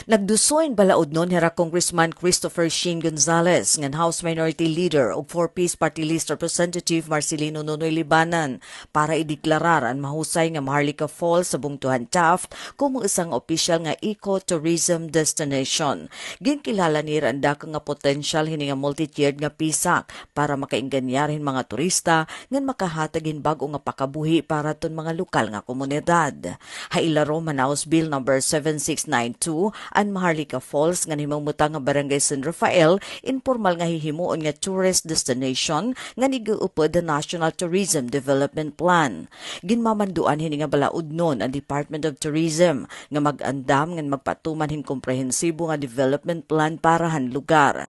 Nagdusoin balaod nun hera Congressman Christopher Sheen Gonzales ngan House Minority Leader ug 4-piece Party List Representative Marcelino Nonoy Libanan para ideklarar ang mahusay nga Maharlika Falls sa Bungtuhan Taft como isang official nga eco-tourism destination. Ginkilala ni ang dako nga potential hini nga multi-tiered nga pisak para makainganyarin mga turista ngan makahatagin bag-o nga pakabuhi para ton mga lokal nga komunidad. Hailaro Manaus Bill number 7692 ang Maharlika Falls nga himutang nga Barangay San Rafael informal nga hihimuon nga tourist destination nga niguupod the National Tourism Development Plan. Ginmamanduan hini nga balaod nun ang Department of Tourism nga mag-andam nga magpatuman hin komprehensibo nga development plan para han lugar.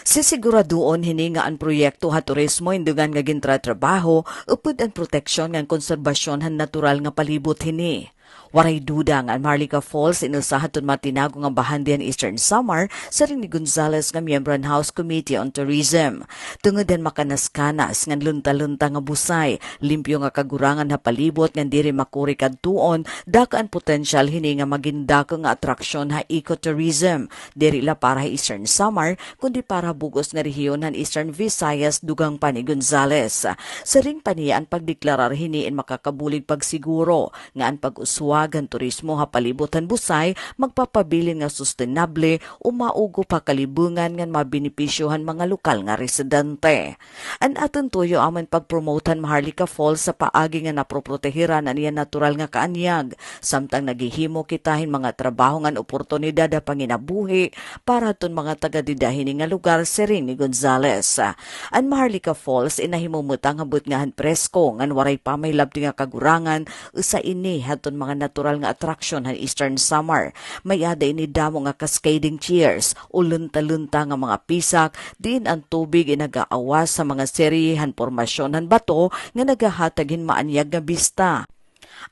Sisiguraduon hini nga ang proyekto ha turismo indugan nga gintratrabaho upod ang proteksyon nga konserbasyon han natural nga palibot hini. Waray duda nga ang Maharlika Falls inusahaton matinago nga bahandian Eastern Samar sa ring ni Gonzales nga miyembro ng House Committee on Tourism. Tungod din makanas-kanas nga lunta-lunta nga busay, limpyo nga kagurangan na palibot nga diri makuri kadtuon, daka ang potensyal hini nga magindako nga atraksyon ha ecotourism. Diri la para Eastern Samar, kundi para bugos nga rehiyon han Eastern Visayas dugang pa ni Gonzales. Sa ring paniya ang pagdeklarar hini in makakabulig pagsiguro nga ang pag-uswa ang turismo ha palibutan busay magpapabilin nga sustainable o maugo pa kalibungan nga mabenepisyohan mga lokal nga residente. An aton tuyo aman pagpromotan Maharlika Falls sa paagi nga naproprotehiran aniya natural nga kaanyag samtang naghihimo kitahin mga trabaho nga oportunidad na panginabuhi para ton mga taga-didahin nga lugar sa ring ni Gonzales. An Maharlika Falls inahimumutang habot nga han presko ngan waray pamaylabti nga kagurangan usa ini haton mga natural nga attraction han Eastern Samar. May ada ini damo nga cascading chairs o lunta-lunta nga mga pisak din ang tubig inagaawas sa mga seryehan pormasyon han bato nga nagahatagin maanyag nga bista.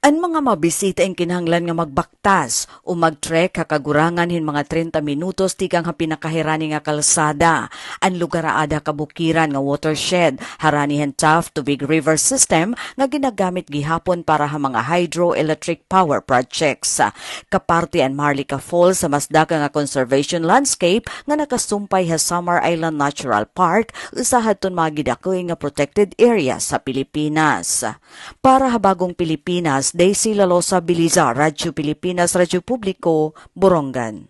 Ang mga mabisita ang kinahanglan nga magbaktas o mag-trek kakagurangan hin mga 30 minutos tikang ha pinakahirani nga kalsada. Ang lugar ada kabukiran nga watershed haranihan Taft Tubig River System nga ginagamit gihapon para ha mga hydroelectric power projects. Kaparte ang Maharlika Falls sa mas daka nga conservation landscape nga nakasumpay ha Samar Island Natural Park usahat ton mga gidakoy nga protected area sa Pilipinas. Para ha bagong Pilipinas, Daisy Lalosa Bilizar, Radyo Pilipinas, Radyo Publiko, Borongan.